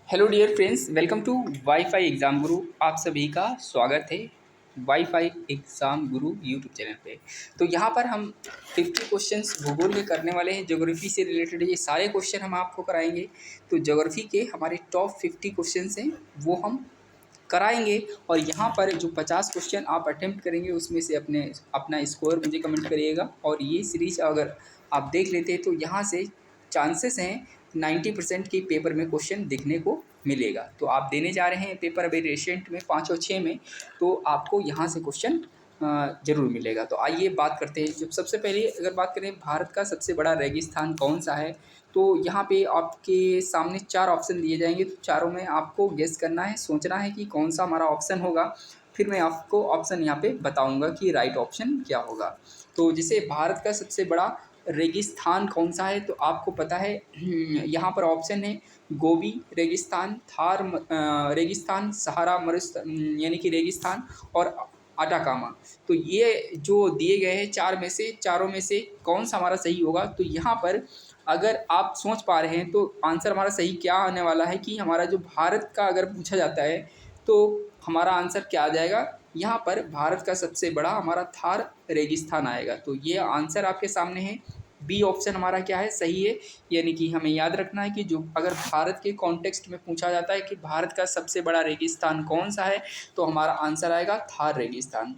Hello dear friends, welcome to WiFi exam Guru. आप सभी का स्वागत है WiFi exam Guru YouTube channel पे। तो यहाँ पर हम 50 क्वेश्चंस भूगोल के करने वाले हैं। ज्योग्राफी से रिलेटेड ये सारे क्वेश्चन हम आपको कराएंगे। तो ज्योग्राफी के हमारे टॉप 50 क्वेश्चंस हैं वो हम कराएंगे। और यहाँ पर जो 50 क्वेश्चन आप अटेम्प्ट करेंगे उसमें से अपना स्कोर मुझे कमेंट करिएगा। और ये सीरीज अगर आप देख लेते हैं तो यहाँ से चांसेस हैं 90% के पेपर में क्वेश्चन देखने को मिलेगा। तो आप देने जा रहे हैं पेपर अभी रिसेंट में 5 और 6 में, तो आपको यहाँ से क्वेश्चन ज़रूर मिलेगा। तो आइए बात करते हैं। जब सबसे पहले अगर बात करें भारत का सबसे बड़ा रेगिस्तान कौन सा है, तो यहाँ पे आपके सामने 4 ऑप्शन दिए जाएंगे। तो चारों में आपको गेस करना है, सोचना है कि कौन सा हमारा ऑप्शन होगा। फिर मैं आपको ऑप्शन यहाँ पे बताऊँगा कि राइट ऑप्शन क्या होगा। तो जैसे भारत का सबसे बड़ा रेगिस्तान कौन सा है, तो आपको पता है यहाँ पर ऑप्शन है गोबी रेगिस्तान, थार रेगिस्तान, सहारा यानी कि रेगिस्तान और अटाकामा। तो ये जो दिए गए हैं चारों में से कौन सा हमारा सही होगा। तो यहाँ पर अगर आप सोच पा रहे हैं तो आंसर हमारा सही क्या आने वाला है कि हमारा जो भारत का अगर पूछा जाता है तो हमारा आंसर क्या आ जाएगा। यहाँ पर भारत का सबसे बड़ा हमारा थार रेगिस्तान आएगा। तो ये आंसर आपके सामने है। बी ऑप्शन हमारा क्या है, सही है। यानी कि हमें याद रखना है कि जो अगर भारत के कॉन्टेक्स्ट में पूछा जाता है कि भारत का सबसे बड़ा रेगिस्तान कौन सा है, तो हमारा आंसर आएगा थार रेगिस्तान।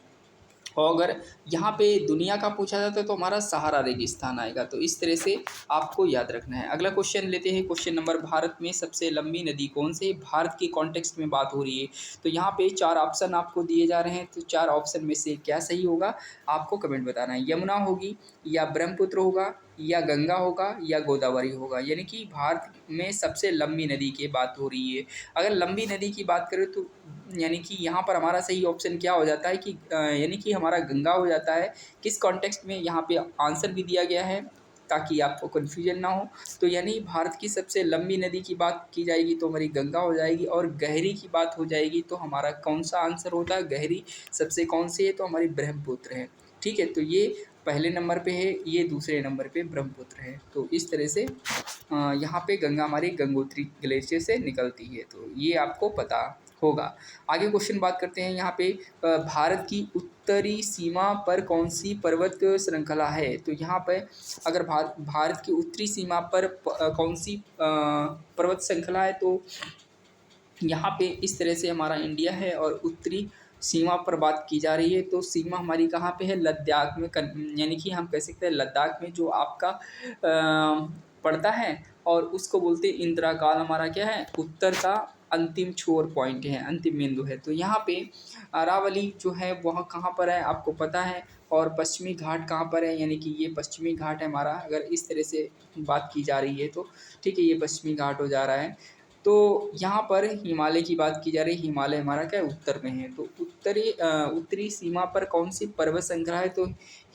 और अगर यहाँ पे दुनिया का पूछा जाता है तो हमारा सहारा रेगिस्तान आएगा। तो इस तरह से आपको याद रखना है। अगला क्वेश्चन लेते हैं। क्वेश्चन नंबर, भारत में सबसे लंबी नदी कौन सी है। भारत के कॉन्टेक्स्ट में बात हो रही है। तो यहाँ पे 4 ऑप्शन आपको दिए जा रहे हैं। तो 4 ऑप्शन में से क्या सही होगा आपको कमेंट बताना है। यमुना होगी, या ब्रह्मपुत्र होगा, या गंगा होगा, या गोदावरी होगा। यानी कि भारत में सबसे लंबी नदी की बात हो रही है। अगर लंबी नदी की बात करें तो यानी कि यहाँ पर हमारा सही ऑप्शन क्या हो जाता है कि यानी कि हमारा गंगा हो जाता है। किस कॉन्टेक्स्ट में यहाँ पे आंसर भी दिया गया है ताकि आपको कन्फ्यूजन ना हो। तो यानी भारत की सबसे लंबी नदी की बात की जाएगी तो हमारी गंगा हो जाएगी, और गहरी की बात हो जाएगी तो हमारा कौन सा आंसर होता है, गहरी सबसे कौन सी है, तो हमारी ब्रह्मपुत्र है। ठीक है, तो ये पहले नंबर पे है, ये दूसरे नंबर पे ब्रह्मपुत्र है। तो इस तरह से यहाँ पे गंगा हमारी गंगोत्री ग्लेशियर से निकलती है। तो ये आपको पता होगा। आगे क्वेश्चन बात करते हैं। यहाँ पे भारत की उत्तरी सीमा पर कौन सी पर्वत श्रृंखला है। तो यहाँ पे अगर भारत की उत्तरी सीमा पर कौन सी पर्वत श्रृंखला है, तो यहाँ पे इस तरह से हमारा इंडिया है और उत्तरी सीमा पर बात की जा रही है। तो सीमा हमारी कहाँ पे है, लद्दाख में। यानी कि हम कह सकते हैं लद्दाख में जो आपका पड़ता है, और उसको बोलते हैं इंदिरा काल। हमारा क्या है, उत्तर का अंतिम छोर पॉइंट है, अंतिम बिंदु है। तो यहाँ पे अरावली जो है वह कहाँ पर है आपको पता है। और पश्चिमी घाट कहाँ पर है, यानी कि ये पश्चिमी घाट है हमारा। अगर इस तरह से बात की जा रही है तो ठीक है, ये पश्चिमी घाट हो जा रहा है। तो यहाँ पर हिमालय की बात की जा रही है। हिमालय हमारा क्या है, उत्तर में है। तो उत्तरी सीमा पर कौन सी पर्वत श्रृंखला है, तो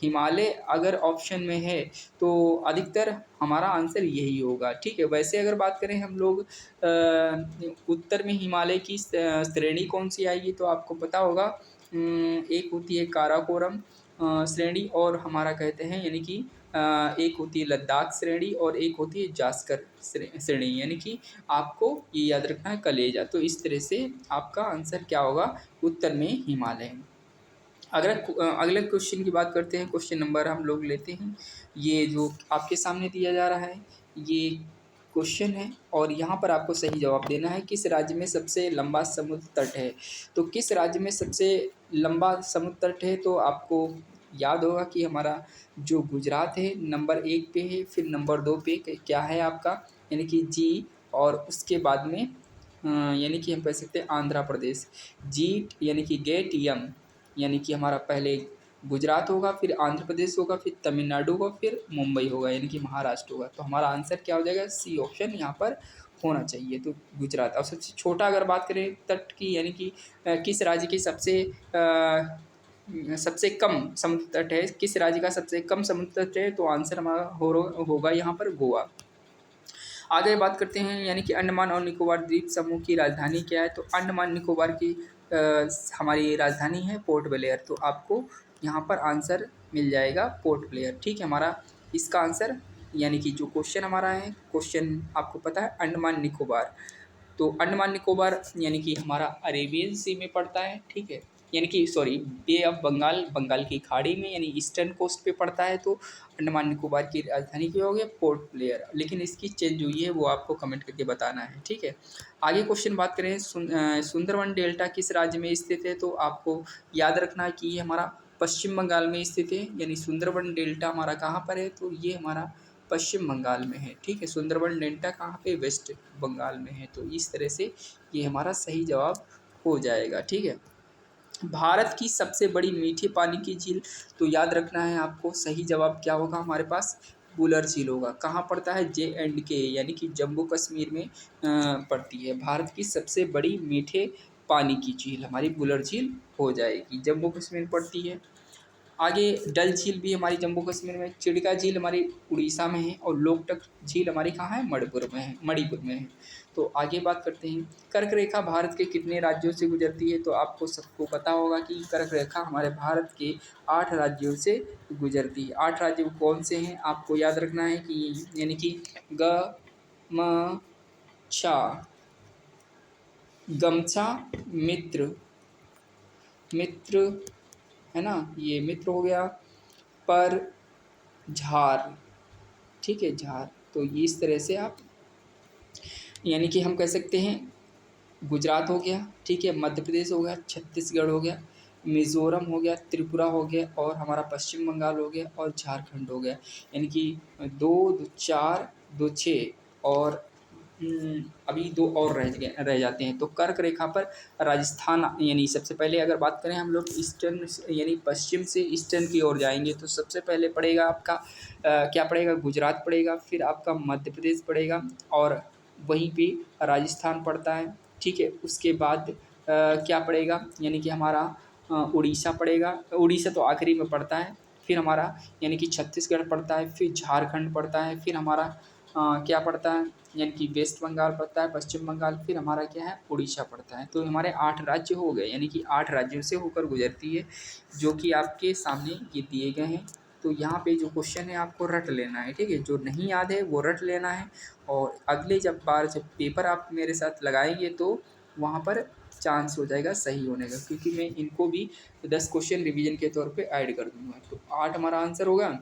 हिमालय अगर ऑप्शन में है तो अधिकतर हमारा आंसर यही होगा। ठीक है, वैसे अगर बात करें हम लोग उत्तर में हिमालय की श्रेणी कौन सी आएगी, तो आपको पता होगा एक होती है काराकोरम श्रेणी, और हमारा कहते हैं यानी कि एक होती है लद्दाख श्रेणी, और एक होती है जास्कर श्रेणी। यानी कि आपको ये याद रखना है कलेजा। तो इस तरह से आपका आंसर क्या होगा, उत्तर में हिमालय। अगले क्वेश्चन की बात करते हैं। क्वेश्चन नंबर हम लोग लेते हैं। ये जो आपके सामने दिया जा रहा है ये क्वेश्चन है, और यहाँ पर आपको सही जवाब देना है। किस राज्य में सबसे लंबा समुद्र तट है। तो किस राज्य में सबसे लंबा समुद्र तट है, तो आपको याद होगा कि हमारा जो गुजरात है नंबर 1 पे है, फिर नंबर 2 पे क्या है आपका, यानी कि जी, और उसके बाद में यानी कि हम कह सकते हैं आंध्र प्रदेश। जी यानी कि गेट यम, यानी कि हमारा पहले गुजरात होगा, फिर आंध्र प्रदेश होगा, फिर तमिलनाडु होगा, फिर मुंबई होगा, यानी कि महाराष्ट्र होगा। तो हमारा आंसर क्या हो जाएगा, सी ऑप्शन यहाँ पर होना चाहिए। तो गुजरात। और सबसे छोटा अगर बात करें तट की, यानी कि किस राज्य की सबसे कम समुद्र तट है, किस राज्य का सबसे कम समुद्र तट है, तो आंसर हमारा होगा यहाँ पर गोवा। आगे बात करते हैं, यानी कि अंडमान और निकोबार द्वीप समूह की राजधानी क्या है। तो अंडमान निकोबार की हमारी राजधानी है पोर्ट ब्लेयर। तो आपको यहाँ पर आंसर मिल जाएगा पोर्ट ब्लेयर। ठीक है, हमारा इसका आंसर यानी कि जो क्वेश्चन हमारा है, क्वेश्चन आपको पता है अंडमान निकोबार। तो अंडमान निकोबार यानी कि हमारा अरेबियन सी में पड़ता है, ठीक है, यानी कि sorry Bay of Bengal, Bengal की खाड़ी में यानी ईस्टर्न कोस्ट पे पड़ता है। तो अंडमान निकोबार की राजधानी क्या हो गया, पोर्ट ब्लेयर, लेकिन इसकी चेंज हुई है वो आपको कमेंट करके बताना है, ठीक है। आगे क्वेश्चन बात करें सुंदरवन डेल्टा किस राज्य में स्थित है, तो आपको याद रखना है कि ये हमारा पश्चिम बंगाल में स्थित है, यानी सुंदरवन डेल्टा हमारा कहाँ पर है, तो ये हमारा पश्चिम बंगाल में है, ठीक है। सुंदरवन डेल्टा कहाँ पे, वेस्ट बंगाल में है। तो इस तरह से ये हमारा सही जवाब हो जाएगा, ठीक है। भारत की सबसे बड़ी मीठे पानी की झील, तो याद रखना है आपको, सही जवाब क्या होगा हमारे पास, बुलर झील होगा। कहाँ पड़ता है, J&K यानी कि जम्मू कश्मीर में पड़ती है। भारत की सबसे बड़ी मीठे पानी की झील हमारी बुलर झील हो जाएगी, जम्मू कश्मीर में पड़ती है। आगे डल झील भी हमारी जम्मू कश्मीर में, चिड़का झील हमारी उड़ीसा में है, और लोकटक झील हमारी कहाँ है, मणिपुर में है। तो आगे बात करते हैं, कर्क रेखा भारत के कितने राज्यों से गुजरती है, तो आपको सबको पता होगा कि कर्क रेखा हमारे भारत के 8 राज्यों से गुजरती है। 8 राज्य कौन से हैं, आपको याद रखना है कि यानी कि ग म छा, गमछा, मित्र, मित्र है ना, ये मित्र हो गया, पर, झार, ठीक है, झार। तो ये इस तरह से आप यानी कि हम कह सकते हैं गुजरात हो गया, ठीक है, मध्य प्रदेश हो गया, छत्तीसगढ़ हो गया, मिज़ोरम हो गया, त्रिपुरा हो गया, और हमारा पश्चिम बंगाल हो गया, और झारखंड हो गया। यानी कि 2 2 4 2 6 और अभी 2 और रह जाते हैं। तो कर्क रेखा पर राजस्थान, यानी सबसे पहले अगर बात करें हम लोग ईस्टर्न यानी पश्चिम से ईस्टर्न की ओर जाएंगे, तो सबसे पहले पड़ेगा आपका क्या पड़ेगा, गुजरात पड़ेगा, फिर आपका मध्य प्रदेश पड़ेगा, और वहीं पे राजस्थान पड़ता है, ठीक है। उसके बाद क्या पड़ेगा, यानी कि हमारा उड़ीसा पड़ेगा, उड़ीसा तो आखिरी में पड़ता है, फिर हमारा यानी कि छत्तीसगढ़ पड़ता है, फिर झारखंड पड़ता है, फिर हमारा क्या पड़ता है, यानी कि वेस्ट बंगाल पड़ता है, पश्चिम बंगाल, फिर हमारा क्या है, उड़ीसा पड़ता है। तो हमारे 8 राज्य हो गए, यानी कि 8 राज्यों से होकर गुजरती है, जो कि आपके सामने ये दिए गए हैं। तो यहाँ पे जो क्वेश्चन है आपको रट लेना है, ठीक है, जो नहीं याद है वो रट लेना है, और अगले जब पेपर आप मेरे साथ लगाएंगे तो वहाँ पर चांस हो जाएगा सही होने का, क्योंकि मैं इनको भी 10 क्वेश्चन रिवीजन के तौर पे ऐड कर दूंगा। तो 8 हमारा आंसर होगा।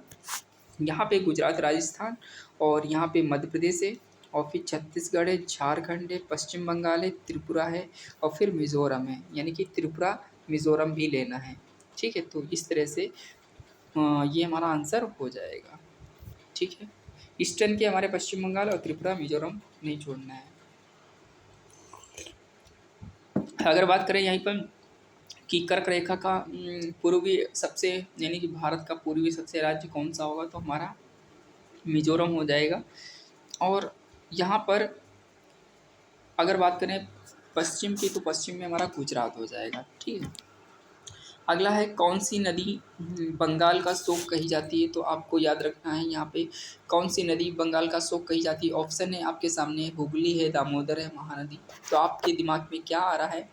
यहाँ पे गुजरात, राजस्थान, और यहाँ पे मध्य प्रदेश है, और फिर छत्तीसगढ़ है, झारखंड है, पश्चिम बंगाल है, त्रिपुरा है, और फिर मिज़ोरम है, यानी कि त्रिपुरा मिज़ोरम भी लेना है, ठीक है। तो इस तरह से ये हमारा आंसर हो जाएगा, ठीक है। ईस्टर्न के हमारे पश्चिम बंगाल और त्रिपुरा मिज़ोरम नहीं छोड़ना है। अगर बात करें यहीं पर कि कर्क रेखा का पूर्वी सबसे यानी कि भारत का पूर्वी सबसे राज्य कौन सा होगा, तो हमारा मिज़ोरम हो जाएगा। और यहाँ पर अगर बात करें पश्चिम की, तो पश्चिम में हमारा गुजरात हो जाएगा, ठीक है। अगला है कौन सी नदी बंगाल का शोक कही जाती है, तो आपको याद रखना है यहाँ पे कौन सी नदी बंगाल का शोक कही जाती है। ऑप्शन है आपके सामने, हुगली है, दामोदर है, महानदी। तो आपके दिमाग में क्या आ रहा है,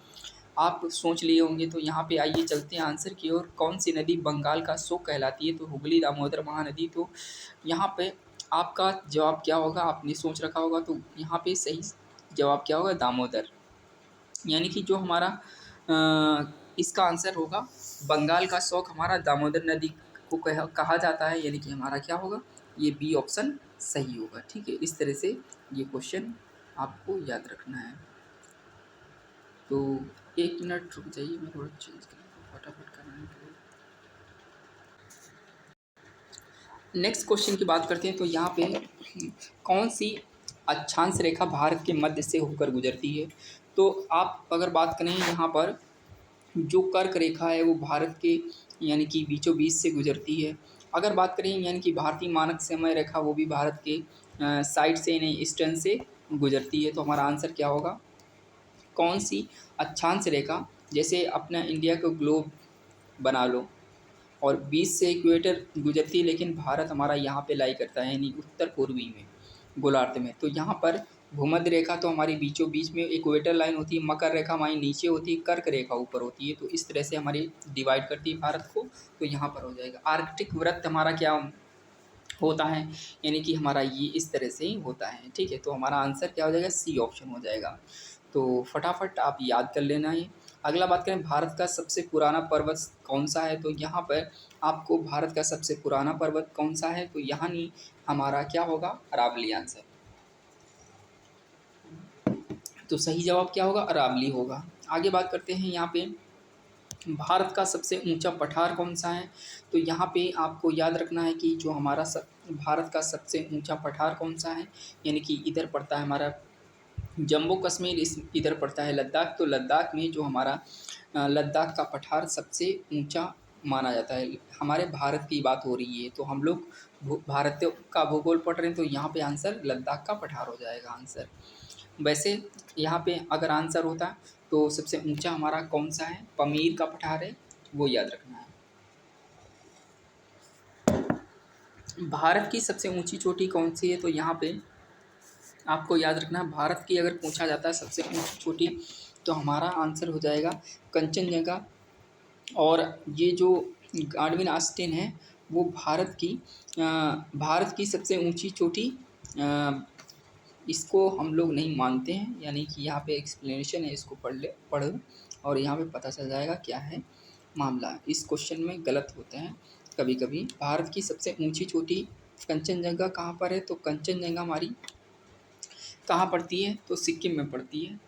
आप सोच लिए होंगे। तो यहाँ पे आइए चलते हैं आंसर की ओर। कौन सी नदी बंगाल का शोक कहलाती है, तो हुगली, दामोदर, महानदी। तो यहाँ पे आपका जवाब क्या होगा, आपने सोच रखा होगा, तो यहाँ पे सही जवाब क्या होगा, दामोदर। यानी कि जो हमारा इसका आंसर होगा बंगाल का शौक हमारा दामोदर नदी को कहा जाता है, यानी कि हमारा क्या होगा, ये बी ऑप्शन सही होगा, ठीक है। इस तरह से ये क्वेश्चन आपको याद रखना है। तो 1 मिनट रुक जाइए, मैं थोड़ा चेंज करूँ फटाफट कराने के लिए। नेक्स्ट क्वेश्चन की बात करते हैं। तो यहाँ पे कौन सी अक्षांश रेखा भारत के मध्य से होकर गुजरती है, तो आप अगर बात करें यहाँ पर जो कर्क रेखा है वो भारत के यानी कि बीचों बीच से गुजरती है। अगर बात करें यानी कि भारतीय मानक समय रेखा, वो भी भारत के साइड से यानी ईस्टर्न से गुजरती है। तो हमारा आंसर क्या होगा, कौन सी अक्षांश रेखा, जैसे अपना इंडिया को ग्लोब बना लो और बीच से इक्वेटर गुजरती है, लेकिन भारत हमारा यहाँ पे लाई करता है यानी उत्तर पूर्वी में गोलार्ध में। तो यहाँ पर भूमध्य रेखा तो हमारी बीचों बीच में इक्वेटर लाइन होती है, मकर रेखा हमारी नीचे होती है, कर्क रेखा ऊपर होती है। तो इस तरह से हमारी डिवाइड करती है भारत को। तो यहाँ पर हो जाएगा आर्कटिक वृत्त हमारा क्या होता है, यानी कि हमारा ये इस तरह से ही होता है, ठीक है। तो हमारा आंसर क्या हो जाएगा, सी ऑप्शन हो जाएगा। तो फटाफट आप याद कर लेना है। अगला बात करें भारत का सबसे पुराना पर्वत कौन सा है, तो यहाँ पर आपको भारत का सबसे पुराना पर्वत कौन सा है, तो यहाँ नहीं, हमारा क्या होगा, अरावली आंसर। तो सही जवाब क्या होगा, अरावली होगा। आगे बात करते हैं यहाँ पे भारत का सबसे ऊंचा पठार कौन सा है, तो यहाँ पे आपको याद रखना है कि जो हमारा भारत का सबसे ऊंचा पठार कौन सा है, यानी कि इधर पड़ता है हमारा जम्मू कश्मीर, इस इधर पड़ता है लद्दाख। तो लद्दाख में जो हमारा लद्दाख का पठार सबसे ऊंचा माना जाता है। हमारे भारत की बात हो रही है, तो हम लोग भारत का भूगोल पढ़ रहे हैं, तो यहाँ पे आंसर लद्दाख का पठार हो जाएगा आंसर। वैसे यहाँ पे अगर आंसर होता तो सबसे ऊंचा हमारा कौन सा है, पमीर का पठार है, वो याद रखना है। भारत की सबसे ऊंची चोटी कौन सी है, तो यहाँ पे आपको याद रखना, भारत की अगर पूछा जाता है सबसे ऊंची चोटी, तो हमारा आंसर हो जाएगा कंचनजंगा। और ये जो गाडविन आस्टीन है, वो भारत की सबसे ऊंची चोटी, इसको हम लोग नहीं मानते हैं, यानी कि यहाँ पे एक्सप्लेनेशन है, इसको पढ़ो और यहाँ पे पता चल जाएगा क्या है मामला। इस क्वेश्चन में गलत होते हैं कभी कभी। भारत की सबसे ऊंची चोटी कंचनजंगा कहाँ पर है, तो कंचनजंगा हमारी कहाँ पड़ती है, तो सिक्किम में पड़ती है।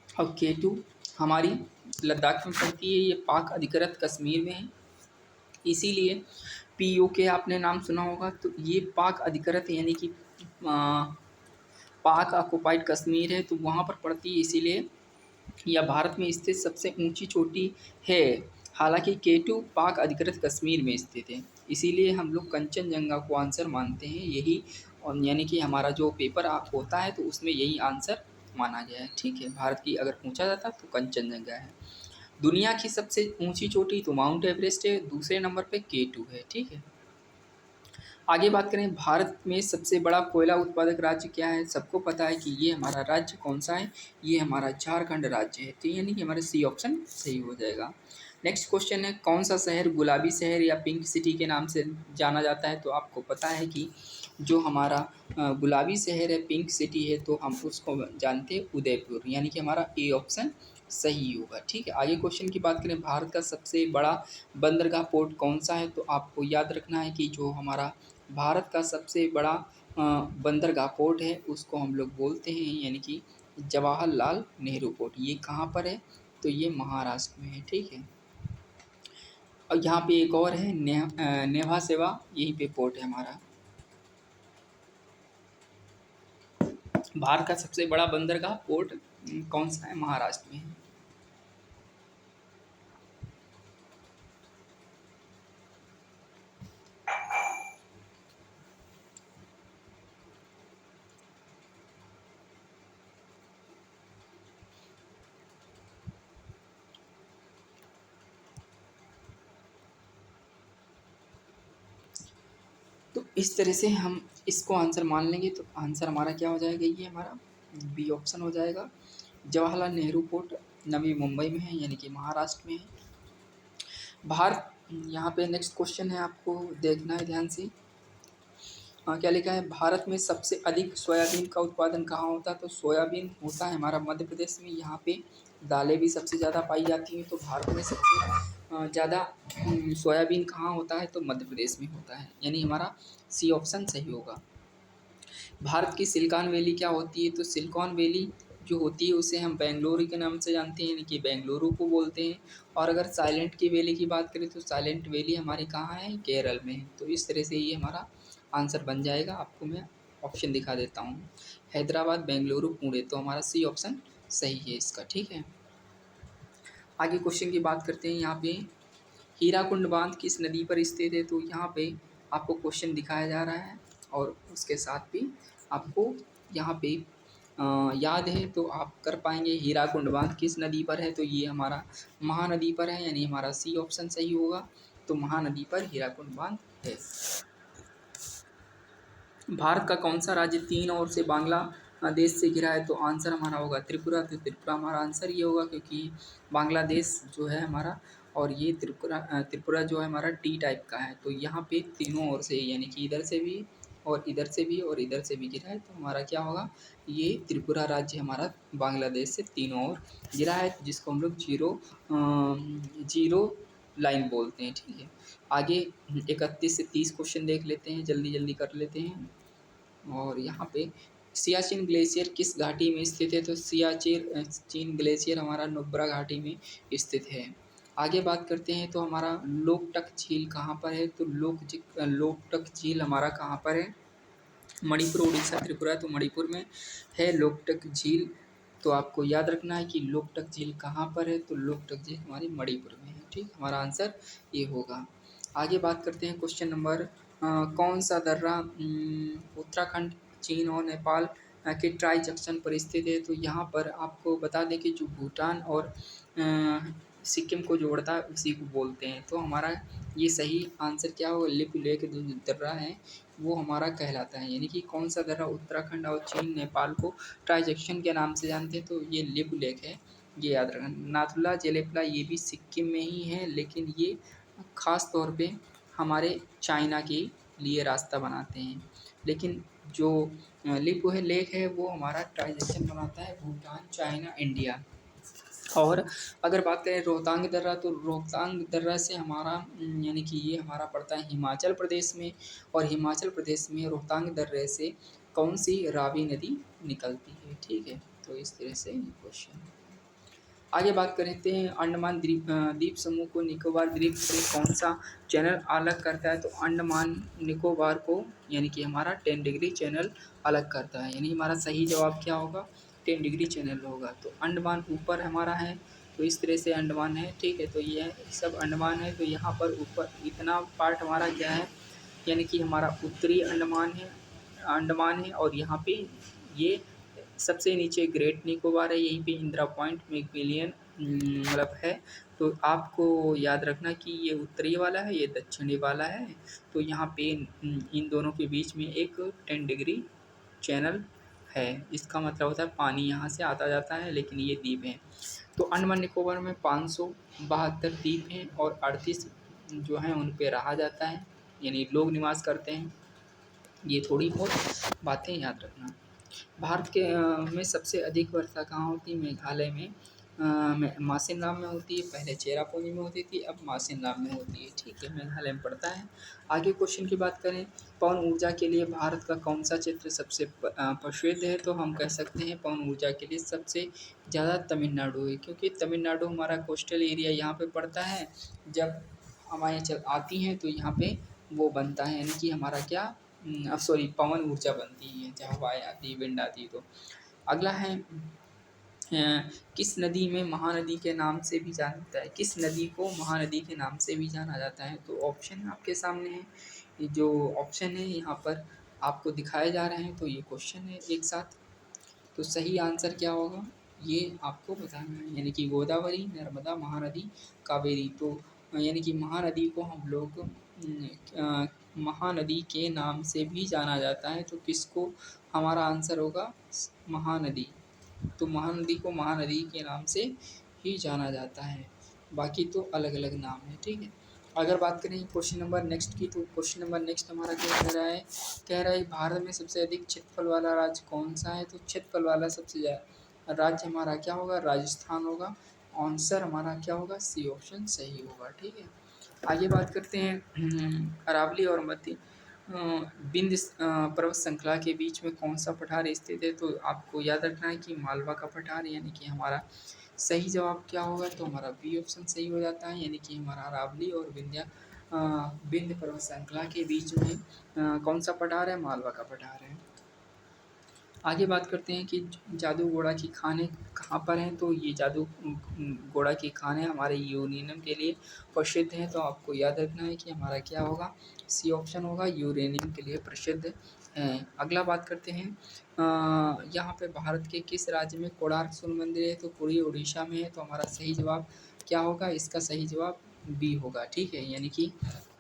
और K2 हमारी लद्दाख में पड़ती है, ये पाक अधिकृत कश्मीर में है, इसीलिए POK आपने नाम सुना होगा। तो ये पाक अधिकृत यानी कि पाक ऑक्युपाइड कश्मीर है, तो वहाँ पर पड़ती है, इसीलिए यह भारत में स्थित सबसे ऊंची चोटी है। हालांकि K2 पाक अधिकृत कश्मीर में स्थित है, इसीलिए हम लोग कंचनजंगा को आंसर मानते हैं यही। और यानी कि हमारा जो पेपर आप होता है, तो उसमें यही आंसर माना गया है, ठीक है। भारत की अगर पूछा जाता तो कंचनजंगा है। दुनिया की सबसे ऊंची चोटी तो माउंट एवरेस्ट है, दूसरे नंबर पे K2 है, ठीक है। आगे बात करें भारत में सबसे बड़ा कोयला उत्पादक राज्य क्या है, सबको पता है कि ये हमारा राज्य कौन सा है, ये हमारा झारखंड राज्य है, तो यानी कि हमारा सी ऑप्शन सही हो जाएगा। नेक्स्ट क्वेश्चन है, कौन सा शहर गुलाबी शहर या पिंक सिटी के नाम से जाना जाता है, तो आपको पता है कि जो हमारा गुलाबी शहर है, पिंक सिटी है, तो हम उसको जानते हैं उदयपुर, यानी कि हमारा ए ऑप्शन सही होगा, ठीक है। आगे क्वेश्चन की बात करें, भारत का सबसे बड़ा बंदरगाह पोर्ट कौन सा है, तो आपको याद रखना है कि जो हमारा भारत का सबसे बड़ा बंदरगाह पोर्ट है, उसको हम लोग बोलते हैं यानी कि जवाहरलाल नेहरू पोर्ट। ये कहाँ पर है, तो ये महाराष्ट्र में है, ठीक है। और यहाँ पे एक और है नेभा सेवा, यहीं पे पोर्ट है हमारा। भारत का सबसे बड़ा बंदरगाह पोर्ट कौन सा है, महाराष्ट्र में है। तो इस तरह से हम इसको आंसर मान लेंगे, तो आंसर हमारा क्या हो जाएगा, ये हमारा बी ऑप्शन हो जाएगा। जवाहरलाल नेहरू पोर्ट नवी मुंबई में है, यानी कि महाराष्ट्र में है। भारत, यहाँ पे नेक्स्ट क्वेश्चन है, आपको देखना है ध्यान से। क्या लिखा है, भारत में सबसे अधिक सोयाबीन का उत्पादन कहाँ होता है, तो सोयाबीन होता है हमारा मध्य प्रदेश में। यहाँ पे दालें भी सबसे ज़्यादा पाई जाती हैं, तो भारत में सबसे ज़्यादा सोयाबीन कहाँ होता है, तो मध्य प्रदेश में होता है, यानी हमारा सी ऑप्शन सही होगा। भारत की सिलिकॉन वैली क्या होती है, तो सिलिकॉन वैली जो होती है उसे हम बेंगलुरु के नाम से जानते हैं, यानी कि बेंगलुरु को बोलते हैं। और अगर साइलेंट की वैली की बात करें, तो साइलेंट वैली हमारे कहाँ है, केरल में है। तो इस तरह से ये हमारा आंसर बन जाएगा। आपको मैं ऑप्शन दिखा देता हूँ, हैदराबाद, बेंगलुरु, पुणे, तो हमारा सी ऑप्शन सही है इसका, ठीक है। आगे क्वेश्चन की बात करते हैं। यहाँ पे हीराकुंड बांध किस नदी पर स्थित है, तो यहाँ पे आपको क्वेश्चन दिखाया जा रहा है और उसके साथ भी आपको यहाँ पे याद है तो आप कर पाएंगे। हीराकुंड बांध किस नदी पर है, तो ये हमारा महानदी पर है, यानी हमारा सी ऑप्शन सही होगा। तो महानदी पर हीराकुंड बांध है। भारत का कौन सा राज्य तीन ओर से बांग्लादेश से घिरा है, तो आंसर हमारा होगा त्रिपुरा। तो त्रिपुरा हमारा आंसर ये होगा, क्योंकि बांग्लादेश जो है हमारा, और ये त्रिपुरा जो है हमारा टी टाइप का है, तो यहाँ पे तीनों ओर से, यानी कि इधर से भी और इधर से भी और इधर से भी गिरा है, तो हमारा क्या होगा, ये त्रिपुरा राज्य हमारा बांग्लादेश से तीनों ओर गिरा है, जिसको हम लोग जीरो लाइन बोलते हैं। ठीक है, आगे 31 से 30 क्वेश्चन देख लेते हैं, जल्दी जल्दी कर लेते हैं। और यहाँ पे सियाचिन ग्लेशियर किस घाटी में स्थित है, तो सियाचिन चीन ग्लेशियर हमारा नुब्रा घाटी में स्थित है। आगे बात करते हैं, तो हमारा लोकटक झील कहाँ पर है, तो लोकटक झील हमारा कहाँ पर है, मणिपुर, उड़ीसा, त्रिपुरा, तो मणिपुर में है लोकटक झील। तो आपको याद रखना है कि लोकटक झील कहाँ पर है, तो लोकटक झील हमारी मणिपुर में है। ठीक, हमारा आंसर ये होगा। आगे बात करते हैं क्वेश्चन नंबर, कौन सा दर्रा उत्तराखंड, चीन और नेपाल के ट्राई जंक्शन पर स्थित है, तो यहाँ पर आपको बता दें कि जो भूटान और सिक्किम को जोड़ता है उसी को बोलते हैं। तो हमारा ये सही आंसर क्या होगा, लिप लेक जो दर्रा है वो हमारा कहलाता है। यानी कि कौन सा दर्रा उत्तराखंड और चीन नेपाल को ट्राई जंक्शन के नाम से जानते हैं, तो ये लिप लेक है, ये याद रखना। नाथुला जेलेपला ये भी सिक्किम में ही है, लेकिन ये ख़ास तौर पे हमारे चाइना के लिए रास्ता बनाते हैं। लेकिन जो लिप है लेक है वो हमारा ट्राई जंक्शन बनाता है भूटान, चाइना, इंडिया। और अगर बात करें रोहतांग दर्रा, तो रोहतांग दर्रा से हमारा यानी कि ये हमारा पड़ता है हिमाचल प्रदेश में, और हिमाचल प्रदेश में रोहतांग दर्रे से कौन सी रावी नदी निकलती है। ठीक है, तो इस तरह से क्वेश्चन। आगे बात करते हैं, अंडमान द्वीप समूह को निकोबार द्वीप से कौन सा चैनल अलग करता है, तो अंडमान निकोबार को यानी कि हमारा 10 डिग्री चैनल अलग करता है। यानी हमारा सही जवाब क्या होगा, 10 डिग्री चैनल होगा। तो अंडमान ऊपर हमारा है, तो इस तरह से अंडमान है। ठीक है, तो ये सब अंडमान है, तो यहाँ पर ऊपर इतना पार्ट हमारा क्या है, यानी कि हमारा उत्तरी अंडमान है, और यहाँ पे ये सबसे नीचे ग्रेट निकोबार है, यहीं पे इंदिरा पॉइंट मैक्मिलियन मतलब है। तो आपको याद रखना कि ये उत्तरी वाला है, ये दक्षिणी वाला है। तो यहाँ पे इन दोनों के बीच में एक 10 डिग्री चैनल है। इसका मतलब होता है पानी यहाँ से आता जाता है, लेकिन ये द्वीप हैं। तो अंडमान निकोबार में 572 द्वीप हैं और 38 जो हैं उन पे रहा जाता है, यानी लोग निवास करते हैं। ये थोड़ी बहुत बातें याद रखना। भारत के में सबसे अधिक वर्षा कहाँ होती है, मेघालय में मासिनराम में होती है। पहले चेरापूंजी में होती थी, अब मासिनराम में होती है। ठीक है, मेघालय में पड़ता है। आगे क्वेश्चन की बात करें, पवन ऊर्जा के लिए भारत का कौन सा क्षेत्र सबसे प्रसिद्ध है, तो हम कह सकते हैं पवन ऊर्जा के लिए सबसे ज़्यादा तमिलनाडु है, क्योंकि तमिलनाडु हमारा कोस्टल एरिया यहाँ पे पड़ता है। जब हमारे चल आती हैं तो यहाँ पे वो बनता है, यानी कि हमारा क्या सॉरी पवन ऊर्जा बनती है जहाँ हवाएँ आती है, विंड आती है। तो अगला है किस नदी में महानदी के नाम से भी जाना जाता है, किस नदी को महानदी के नाम से भी जाना जाता है, तो ऑप्शन आपके सामने है। ये जो ऑप्शन है यहाँ पर आपको दिखाए जा रहे हैं, तो ये क्वेश्चन है एक साथ। तो सही आंसर क्या होगा ये आपको बताना है, यानी कि गोदावरी, नर्मदा, महानदी, कावेरी। तो यानी कि महानदी को हम लोग महानदी के नाम से भी जाना जाता है। तो किसको, हमारा आंसर होगा महानदी। तो महानदी को महानदी के नाम से ही जाना जाता है, बाकी तो अलग अलग नाम है। ठीक है, अगर बात करें क्वेश्चन नंबर नेक्स्ट की, तो क्वेश्चन नंबर नेक्स्ट हमारा क्या कह रहा है भारत में सबसे अधिक क्षेत्रफल वाला राज्य कौन सा है, तो क्षेत्रफल वाला सबसे ज़्यादा राज्य हमारा क्या होगा, राजस्थान होगा। आंसर हमारा क्या होगा, सी ऑप्शन सही होगा। ठीक है, आगे बात करते हैं अरावली और मध्य विंध्य पर्वत श्रृंखला के बीच में कौन सा पठार स्थित है, तो आपको याद रखना है कि मालवा का पठार, यानी कि हमारा सही जवाब क्या होगा, तो हमारा बी ऑप्शन सही हो जाता है। यानी कि हमारा अरावली और विंध्य पर्वत श्रृंखला के बीच में कौन सा पठार है, मालवा का पठार है। आगे बात करते हैं कि जादू घोड़ा की खानें कहाँ पर हैं, तो ये जादू घोड़ा की खानें हमारे यूरेनियम के लिए प्रसिद्ध हैं। तो आपको याद रखना है कि हमारा क्या होगा, सी ऑप्शन होगा, यूरेनियम के लिए प्रसिद्ध हैं। अगला बात करते हैं यहाँ पे भारत के किस राज्य में कोणार्क सूर्य मंदिर है, तो पूरी उड़ीसा में है। तो हमारा सही जवाब क्या होगा, इसका सही जवाब बी होगा। ठीक है, यानी कि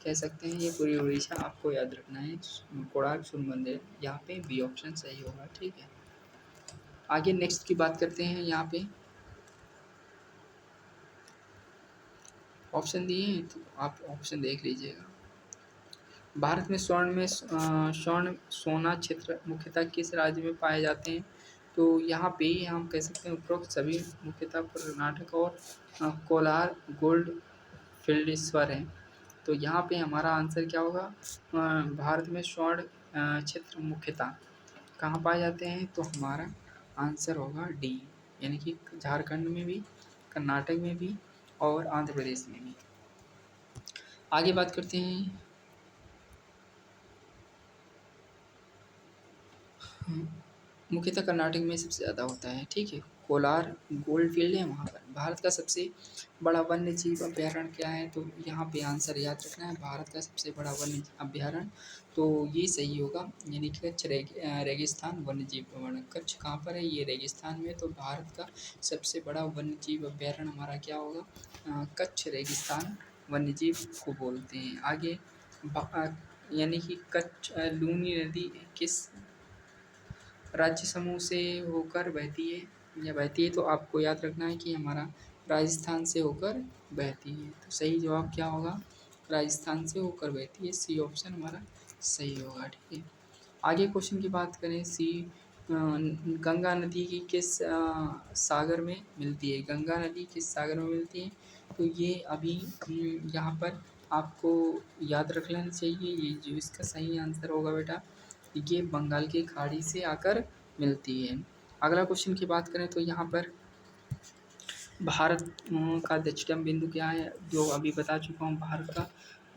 कह सकते हैं ये पूरी उड़ीसा आपको याद रखना है, कोणार्क सूर्य मंदिर, यहाँ पे बी ऑप्शन सही होगा। ठीक है, आगे नेक्स्ट की बात करते हैं। यहाँ पे ऑप्शन दिए हैं, तो आप ऑप्शन देख लीजिएगा। भारत में स्वर्ण सोना क्षेत्र मुख्यतः किस राज्य में पाए जाते हैं? तो यहाँ पे हम कह सकते हैं उपरोक्त सभी मुख्यतः कर्नाटक और कोलार गोल्ड फील्डेश्वर हैं। तो यहाँ पे हमारा आंसर क्या होगा? भारत में स्वर्ण क्षेत्र मुख्यतः कहाँ पाए जाते हैं? तो हमारा आंसर होगा डी, यानी कि झारखंड में भी, कर्नाटक में भी और आंध्र प्रदेश में भी। आगे बात करते हैं। मुख्यतः कर्नाटक में सबसे ज़्यादा होता है, ठीक है। कोलार गोल्ड फील्ड है वहाँ पर। भारत का सबसे बड़ा वन्य जीव अभयारण्य क्या है? तो यहाँ पे आंसर याद रखना है, भारत का सबसे बड़ा वन्य अभयारण्य, तो ये सही होगा, यानी कि कच्छ रेगिस्तान वन्य जीव प्रमाणक। कच्छ कहाँ पर है? ये रेगिस्तान में। तो भारत का सबसे बड़ा वन्य जीव अभयारण्य हमारा क्या होगा? कच्छ रेगिस्तान वन्य जीव को बोलते हैं। आगे यानी कि कच्छ लूनी नदी किस राज्य समूह से होकर बहती है या बहती है? तो आपको याद रखना है कि हमारा राजस्थान से होकर बहती है। तो सही जवाब क्या होगा? राजस्थान से होकर बहती है। सी ऑप्शन हमारा सही होगा, ठीक है। आगे क्वेश्चन की बात करें, गंगा नदी की किस सागर में मिलती है? गंगा नदी किस सागर में मिलती है? तो ये अभी यहाँ पर आपको याद रख लेना चाहिए, ये जो इसका सही आंसर होगा बेटा, ये बंगाल की खाड़ी से आकर मिलती है। अगला क्वेश्चन की बात करें तो यहाँ पर भारत का दक्षिणम बिंदु क्या है? जो अभी बता चुका हूँ, भारत का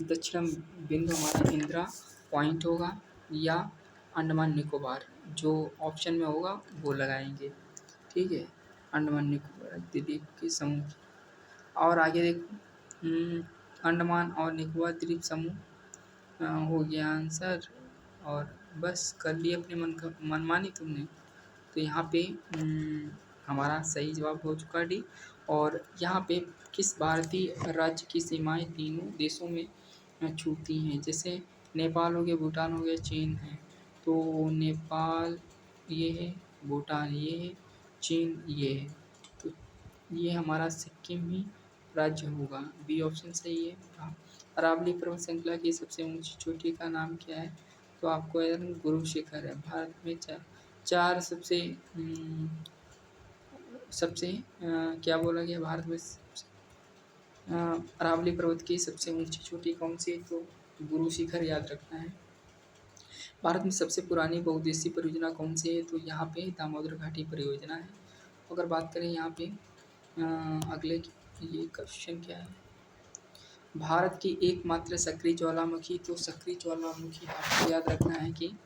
दक्षिणम बिंदु हमारा इंदिरा पॉइंट होगा या अंडमान निकोबार, जो ऑप्शन में होगा वो लगाएंगे, ठीक है। अंडमान निकोबार द्वीप के समूह। और आगे देखो, अंडमान और निकोबार द्वीप समूह हो गया आंसर। और बस कर लिए अपने मनमानी तुमने। तो यहाँ पे हमारा सही जवाब हो चुका डी। और यहाँ पे किस भारतीय राज्य की सीमाएं तीनों देशों में छूती हैं? जैसे नेपाल हो गया, भूटान हो गया, चीन है। तो नेपाल ये है, भूटान ये है, चीन ये है। तो ये हमारा सिक्किम ही राज्य होगा। बी ऑप्शन सही है। अरावली पर्वत श्रृंखला की सबसे ऊंची चोटी का नाम क्या है? तो आपको गुरु शिखर है। भारत में चार सबसे सबसे क्या बोला गया? भारत में अरावली पर्वत की सबसे ऊंची चोटी कौन सी है? तो गुरु शिखर याद रखना है। भारत में सबसे पुरानी बहुउद्देशीय परियोजना कौन सी है? तो यहाँ पे दामोदर घाटी परियोजना है। अगर बात करें यहाँ पे अगले ये क्वेश्चन क्या है? भारत की एकमात्र सक्रिय ज्वालामुखी। तो सक्रिय ज्वालामुखी आपको याद रखना है कि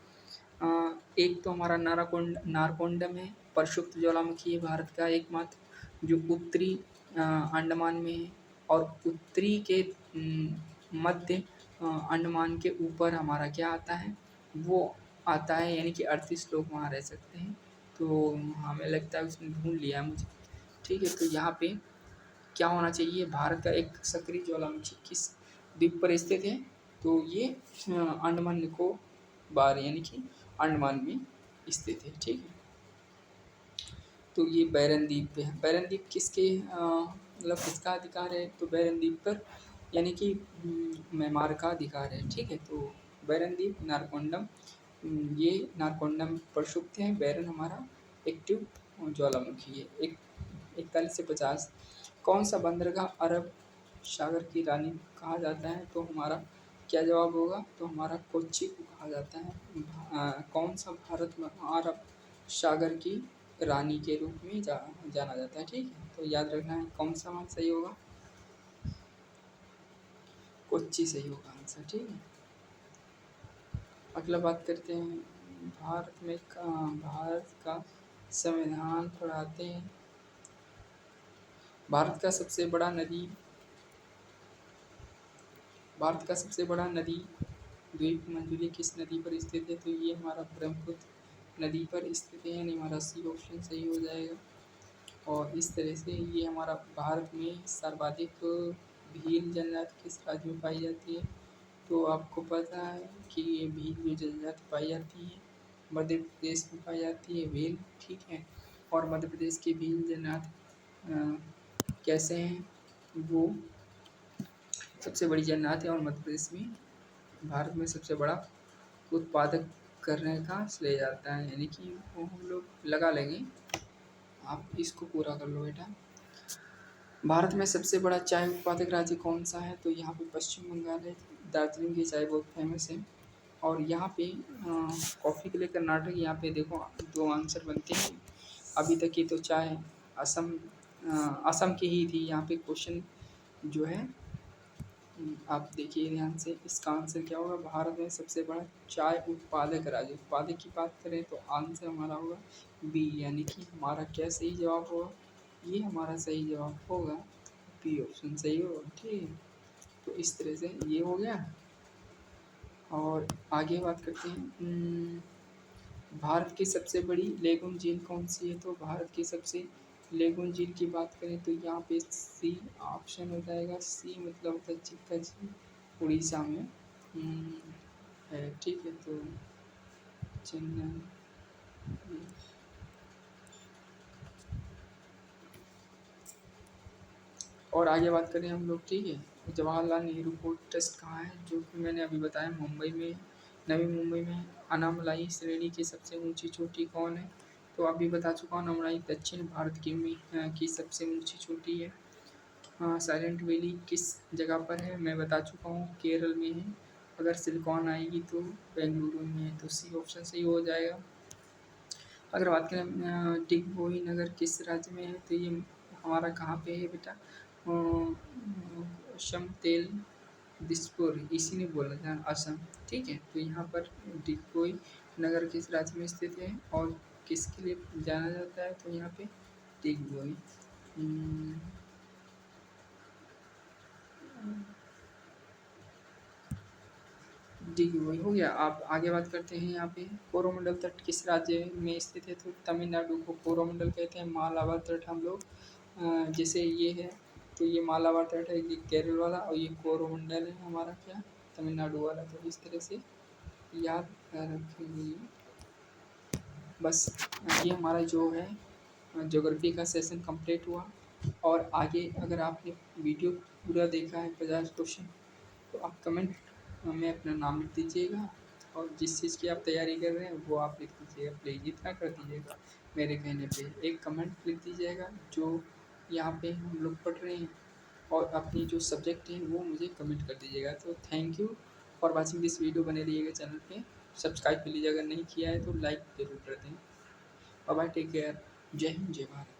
एक तो हमारा नारकोंडम है, प्रक्षुब्ध ज्वालामुखी है भारत का एकमात्र, जो उत्तरी अंडमान में है। और उत्तरी के मध्य अंडमान के ऊपर हमारा क्या आता है? वो आता है, यानी कि 38 लोग वहाँ रह सकते हैं। तो हमें लगता है उसने ढूंढ लिया है मुझे, ठीक है। तो यहाँ पे क्या होना चाहिए? भारत का एक सक्रिय ज्वालामुखी किस द्वीप पर स्थित है? तो ये अंडमान निकोबार यानी कि अंडमान में स्थित है, ठीक है। तो ये बैरन द्वीप पे है। बैरन द्वीप किसके मतलब किसका अधिकार है? तो बैरन द्वीप पर यानी कि म्यांमार का अधिकार है, ठीक है। तो बैरन द्वीप नारकोंडम, ये नारकोंडम प्रक्षुब्ध है, बैरन हमारा एक्टिव ज्वालामुखी है। 41 से 50। कौन सा बंदरगाह अरब सागर की रानी कहा जाता है? तो हमारा क्या जवाब होगा? तो हमारा कोच्चि को कहा जाता है। कौन सा भारत में अरब सागर की रानी के रूप में जाना जाता है, ठीक है। तो याद रखना है कौन सा मान सही होगा? कोच्चि सही होगा आंसर, ठीक है। अगला बात करते हैं, भारत का संविधान पढ़ाते हैं। भारत का सबसे बड़ा नदी द्वीप मंजुली किस नदी पर स्थित है? तो ये हमारा ब्रह्मपुत्र नदी पर स्थित है, यानी हमारा सी ऑप्शन सही हो जाएगा। और इस तरह से ये हमारा भारत में सर्वाधिक भील जनजाति किस राज्य में पाई जाती है? तो आपको पता है कि ये भील जो जनजाति पाई जाती है मध्य प्रदेश में पाई जाती है, भील, ठीक है। और मध्य प्रदेश की भील जनजाति कैसे हैं? वो सबसे बड़ी जनजाति है और मध्य प्रदेश में भारत में सबसे बड़ा उत्पादक करने का श्रेय जाता है, यानी कि वो हम लोग लगा लेंगे। आप इसको पूरा कर लो बेटा। भारत में सबसे बड़ा चाय उत्पादक राज्य कौन सा है? तो यहाँ पे पश्चिम बंगाल है। दार्जिलिंग की चाय बहुत फेमस है। और यहाँ पे कॉफ़ी के लिए कर्नाटक, यहाँ पे देखो 2 आंसर बनते हैं। अभी तक की तो चाय असम असम की ही थी। यहाँ पे क्वेश्चन जो है आप देखिए ध्यान से, इसका आंसर क्या होगा? भारत में सबसे बड़ा चाय उत्पादक राज्य, उत्पादक की बात करें तो आंसर हमारा होगा बी, यानी कि हमारा क्या सही जवाब होगा? ये हमारा सही जवाब होगा, बी ऑप्शन सही होगा। ठीक है, तो इस तरह से ये हो गया। और आगे बात करते हैं, भारत की सबसे बड़ी लेगुन झील कौन सी है? तो भारत की सबसे लेगुन झील की बात करें तो यहाँ पे सी ऑप्शन हो जाएगा। सी मतलब होता है चिल्का झील, उड़ीसा में है। ठीक है, तो चेन्नई। और आगे बात करें हम लोग, ठीक है, जवाहरलाल नेहरू पोर्ट ट्रस्ट कहाँ है? जो कि मैंने अभी बताया मुंबई में, नवी मुंबई में। अनामलाई श्रेणी की सबसे ऊंची चोटी कौन है? तो अभी बता चुका हूँ, अनामलाई दक्षिण भारत की सबसे ऊंची चोटी है। हाँ, साइलेंट वैली किस जगह पर है? मैं बता चुका हूँ, केरल में है। अगर सिलिकॉन आएगी तो बेंगलुरु में है, तो सी ऑप्शन सही हो जाएगा। अगर बात करें डिगबोई नगर किस राज्य में है? तो ये हमारा कहाँ पे है बेटा? असम तेल दिसपुर, इसी ने बोला था असम। ठीक है, तो यहाँ पर डिगबोई नगर किस राज्य में स्थित है और किसके लिए जाना जाता है? तो यहाँ पे डिगबोई डिगबोई हो गया। आप आगे बात करते हैं, यहाँ पे कोरोमंडल तट किस राज्य में स्थित है? तो तमिलनाडु को कोरोमंडल कहते हैं। मालाबार तट हम लोग जैसे ये है, तो ये मालाबार तट है, ये केरल वाला, और ये कोरोमंडल है हमारा क्या? तमिलनाडु वाला। तो इस तरह से याद रखेंगे। बस ये हमारा जो है ज्योग्राफी का सेशन कंप्लीट हुआ। और आगे अगर आपने वीडियो पूरा देखा है 50 क्वेश्चन, तो आप कमेंट में अपना नाम लिख दीजिएगा। और जिस चीज़ की आप तैयारी कर रहे हैं वो आप लिख दीजिएगा। प्लीज़ इतना कर दीजिएगा मेरे कहने पे, एक कमेंट लिख दीजिएगा जो यहाँ पे हम लोग पढ़ रहे हैं, और अपनी जो सब्जेक्ट है वो मुझे कमेंट कर दीजिएगा। तो thank you for watching this video. बने रहिएगा चैनल पे, सब्सक्राइब कर लीजिए, अगर नहीं किया है तो लाइक जरूर कर दें। बाय बाय, टेक केयर, जय हिंद जय भारत।